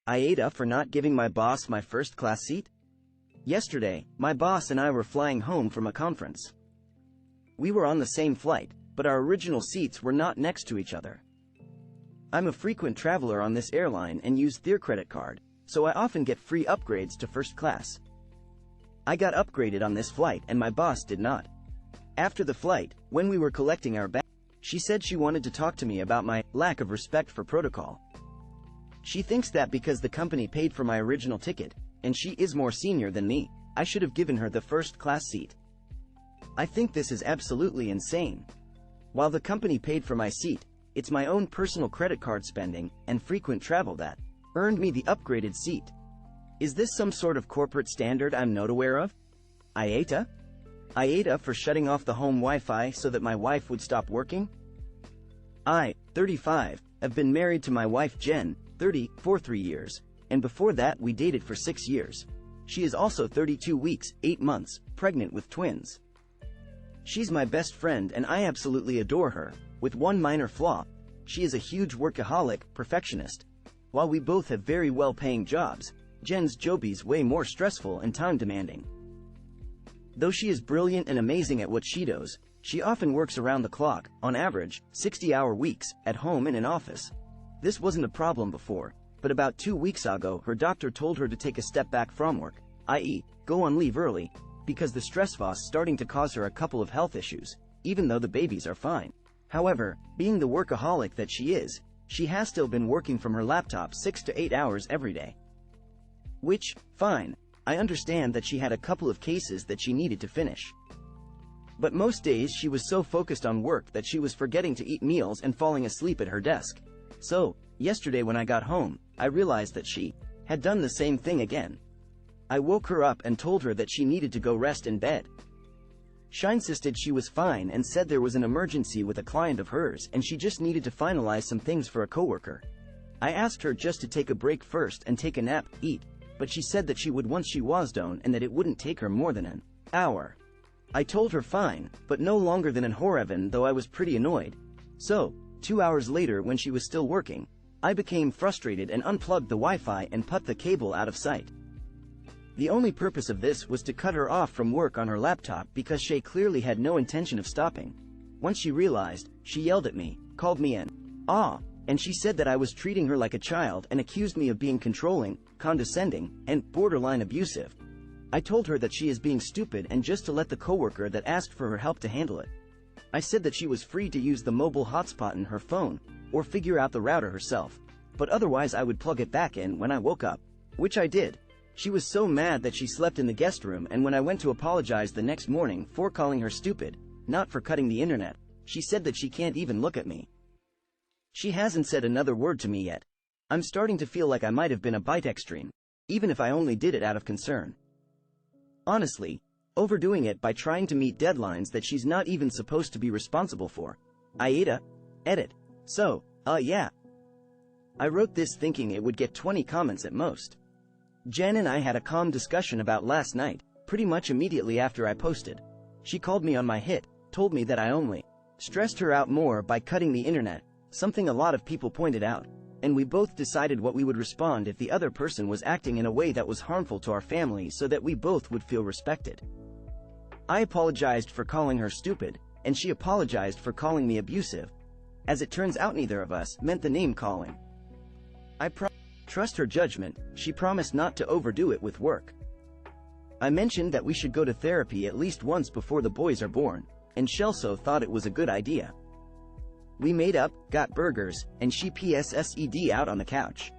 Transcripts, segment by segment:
AITA for not giving my boss my first-class seat? Yesterday, my boss and I were flying home from a conference. We were on the same flight, but our original seats were not next to each other. I'm a frequent traveler on this airline and use their credit card, so I often get free upgrades to first class. I got upgraded on this flight and my boss did not. After the flight, when we were collecting our bag, she said she wanted to talk to me about my lack of respect for protocol. She thinks that because the company paid for my original ticket, and she is more senior than me, I should have given her the first-class seat. I think this is absolutely insane. While the company paid for my seat, it's my own personal credit card spending and frequent travel that earned me the upgraded seat. Is this some sort of corporate standard I'm not aware of? AITA? AITA for shutting off the home Wi-Fi so that my wife would stop working? I, 35, have been married to my wife Jen, 30, for 3 years, and before that we dated for 6 years. She is also 32 weeks, 8 months, pregnant with twins. She's my best friend and I absolutely adore her, with one minor flaw: she is a huge workaholic, perfectionist. While we both have very well-paying jobs, Jen's job's way more stressful and time-demanding. Though she is brilliant and amazing at what she does, she often works around the clock, on average, 60-hour weeks, at home and in office. This wasn't a problem before, but about 2 weeks ago her doctor told her to take a step back from work, i.e., go on leave early, because the stress was starting to cause her a couple of health issues, even though the babies are fine. However, being the workaholic that she is, she has still been working from her laptop 6 to 8 hours every day. Which, fine, I understand that she had a couple of cases that she needed to finish. But most days she was so focused on work that she was forgetting to eat meals and falling asleep at her desk. So, yesterday when I got home, I realized that she had done the same thing again. I woke her up and told her that she needed to go rest in bed. She insisted she was fine and said there was an emergency with a client of hers and she just needed to finalize some things for a coworker. I asked her just to take a break first and take a nap, eat, but she said that she would once she was done and that it wouldn't take her more than an hour. I told her fine, but no longer than an hour, though I was pretty annoyed. So, 2 hours later when she was still working, I became frustrated and unplugged the Wi-Fi and put the cable out of sight. The only purpose of this was to cut her off from work on her laptop because she clearly had no intention of stopping. Once she realized, she yelled at me, called me an and she said that I was treating her like a child and accused me of being controlling, condescending, and borderline abusive. I told her that she is being stupid and just to let the coworker that asked for her help to handle it. I said that she was free to use the mobile hotspot in her phone, or figure out the router herself, but otherwise I would plug it back in when I woke up, which I did. She was so mad that she slept in the guest room, and when I went to apologize the next morning for calling her stupid, not for cutting the internet, she said that she can't even look at me. She hasn't said another word to me yet. I'm starting to feel like I might have been a bit extreme, even if I only did it out of concern. Honestly, overdoing it by trying to meet deadlines that she's not even supposed to be responsible for. AITA. Edit. So, yeah. I wrote this thinking it would get 20 comments at most. Jen and I had a calm discussion about last night, pretty much immediately after I posted. She called me on my hit, told me that I only stressed her out more by cutting the internet, something a lot of people pointed out, and we both decided what we would respond if the other person was acting in a way that was harmful to our family so that we both would feel respected. I apologized for calling her stupid, and she apologized for calling me abusive. As it turns out, neither of us meant the name calling. I trust her judgment. She promised not to overdo it with work. I mentioned that we should go to therapy at least once before the boys are born, and she also thought it was a good idea. We made up, got burgers, and she PSSED out on the couch.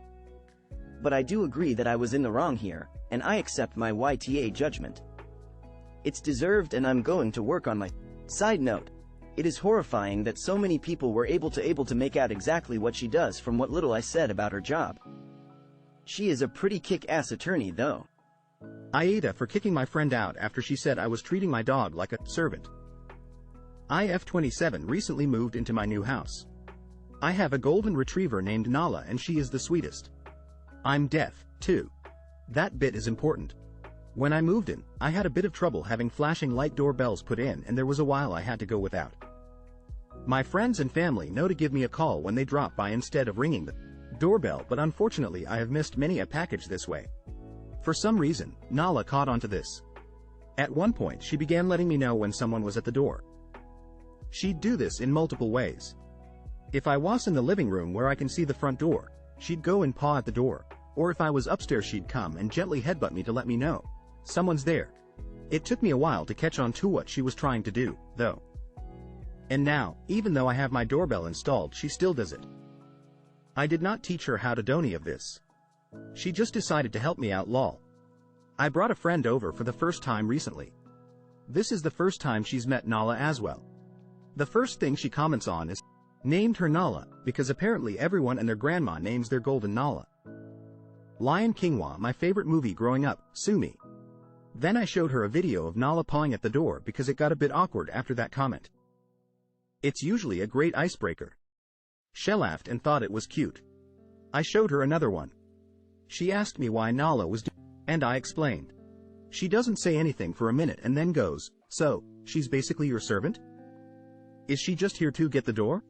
But I do agree that I was in the wrong here, and I accept my YTA judgment. It's deserved and I'm going to work on my side note. It is horrifying that so many people were able to make out exactly what she does from what little I said about her job. She is a pretty kick-ass attorney though. AITA for kicking my friend out after she said I was treating my dog like a servant. IF27 recently moved into my new house. I have a golden retriever named Nala and she is the sweetest. I'm deaf, too. That bit is important. When I moved in, I had a bit of trouble having flashing light doorbells put in and there was a while I had to go without. My friends and family know to give me a call when they drop by instead of ringing the doorbell, but unfortunately I have missed many a package this way. For some reason, Nala caught onto this. At one point she began letting me know when someone was at the door. She'd do this in multiple ways. If I was in the living room where I can see the front door, she'd go and paw at the door, or if I was upstairs she'd come and gently headbutt me to let me know someone's there. It took me a while to catch on to what she was trying to do, though. And now, even though I have my doorbell installed, she still does it. I did not teach her how to do any of this. She just decided to help me out, lol. I brought a friend over for the first time recently. This is the first time she's met Nala as well. The first thing she comments on is, named her Nala, because apparently everyone and their grandma names their golden Nala. Lion King was my favorite movie growing up, sue me. Then I showed her a video of Nala pawing at the door because it got a bit awkward after that comment. It's usually a great icebreaker. She laughed and thought it was cute. I showed her another one. She asked me why Nala was doing, and I explained. She doesn't say anything for a minute and then goes, so, she's basically your servant? Is she just here to get the door?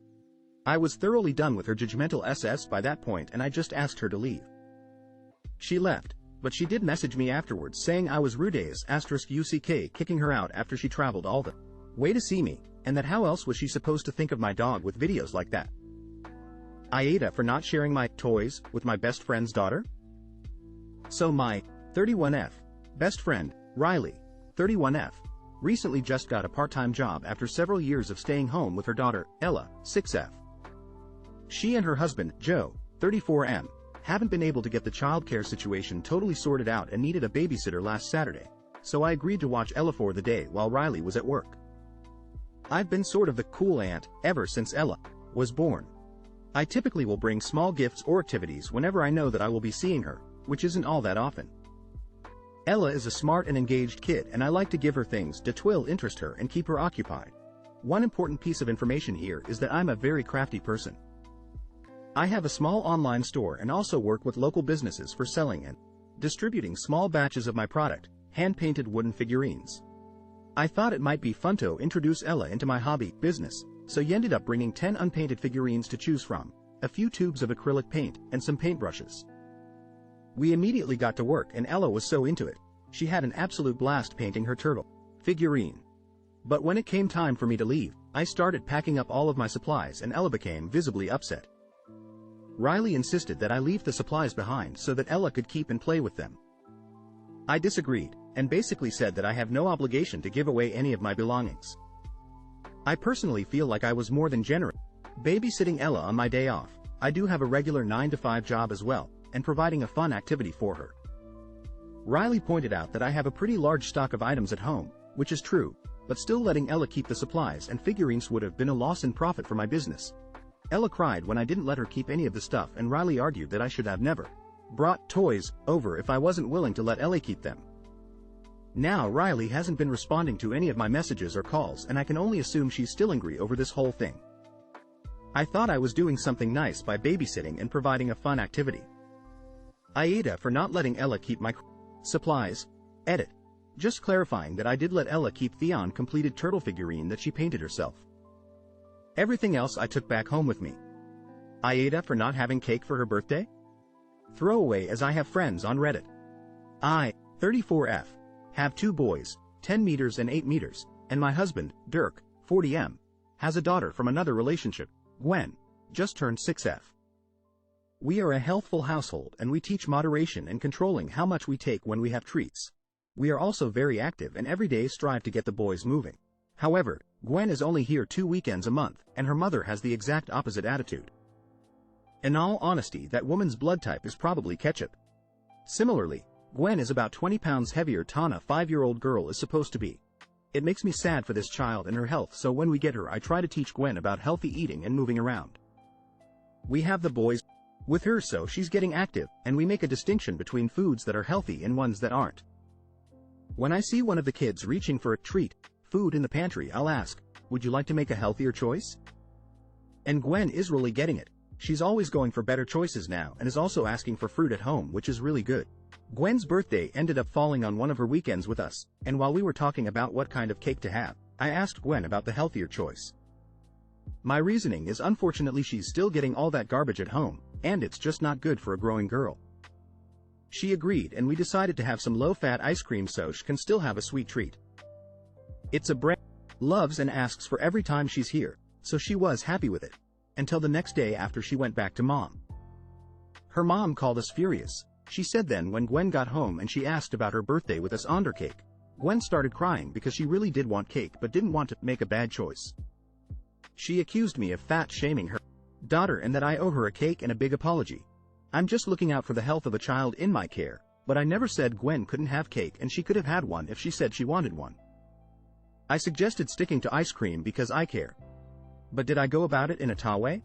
I was thoroughly done with her judgmental SS by that point and I just asked her to leave. She left, but she did message me afterwards saying I was rude as *UCK kicking her out after she traveled all the way to see me, and that how else was she supposed to think of my dog with videos like that? AITA for not sharing my toys with my best friend's daughter? So my 31F best friend, Riley, 31F, recently just got a part-time job after several years of staying home with her daughter, Ella, 6F. She and her husband, Joe, 34M, haven't been able to get the childcare situation totally sorted out and needed a babysitter last Saturday, so I agreed to watch Ella for the day while Riley was at work. I've been sort of the cool aunt ever since Ella was born. I typically will bring small gifts or activities whenever I know that I will be seeing her, which isn't all that often. Ella is a smart and engaged kid and I like to give her things that will interest her and keep her occupied. One important piece of information here is that I'm a very crafty person. I have a small online store and also work with local businesses for selling and distributing small batches of my product, hand-painted wooden figurines. I thought it might be fun to introduce Ella into my hobby business, so you ended up bringing 10 unpainted figurines to choose from, a few tubes of acrylic paint, and some paintbrushes. We immediately got to work and Ella was so into it. She had an absolute blast painting her turtle figurine. But when it came time for me to leave, I started packing up all of my supplies and Ella became visibly upset. Riley insisted that I leave the supplies behind so that Ella could keep and play with them. I disagreed, and basically said that I have no obligation to give away any of my belongings. I personally feel like I was more than generous, babysitting Ella on my day off. I do have a regular 9-to-5 job as well, and providing a fun activity for her. Riley pointed out that I have a pretty large stock of items at home, which is true, but still letting Ella keep the supplies and figurines would have been a loss in profit for my business. Ella cried when I didn't let her keep any of the stuff and Riley argued that I should have never brought toys over if I wasn't willing to let Ella keep them. Now Riley hasn't been responding to any of my messages or calls and I can only assume she's still angry over this whole thing. I thought I was doing something nice by babysitting and providing a fun activity. AITA for not letting Ella keep my supplies. Edit. Just clarifying that I did let Ella keep Theon completed turtle figurine that she painted herself. Everything else I took back home with me. AITA for not having cake for her birthday? Throwaway as I have friends on Reddit. I, 34F, have 2 boys, 10 meters and 8 meters, and my husband, Dirk, 40M, has a daughter from another relationship, Gwen, just turned 6F. We are a healthful household and we teach moderation and controlling how much we take when we have treats. We are also very active and every day strive to get the boys moving. However, Gwen is only here 2 weekends a month, and her mother has the exact opposite attitude. In all honesty, that woman's blood type is probably ketchup. Similarly, Gwen is about 20 pounds heavier than a 5-year-old girl is supposed to be. It makes me sad for this child and her health, so when we get her I try to teach Gwen about healthy eating and moving around. We have the boys with her so she's getting active, and we make a distinction between foods that are healthy and ones that aren't. When I see one of the kids reaching for a treat, food in the pantry, I'll ask, would you like to make a healthier choice? And Gwen is really getting it. She's always going for better choices now and is also asking for fruit at home, which is really good. Gwen's birthday ended up falling on one of her weekends with us, and while we were talking about what kind of cake to have, I asked Gwen about the healthier choice. My reasoning is unfortunately she's still getting all that garbage at home, and it's just not good for a growing girl. She agreed and we decided to have some low-fat ice cream so she can still have a sweet treat. It's a brand loves and asks for every time she's here, so she was happy with it. Until the next day after she went back to mom. Her mom called us furious. She said then when Gwen got home and she asked about her birthday with us on her cake, Gwen started crying because she really did want cake but didn't want to make a bad choice. She accused me of fat-shaming her daughter and that I owe her a cake and a big apology. I'm just looking out for the health of a child in my care, but I never said Gwen couldn't have cake and she could have had one if she said she wanted one. I suggested sticking to ice cream because I care. But did I go about it in a ta way?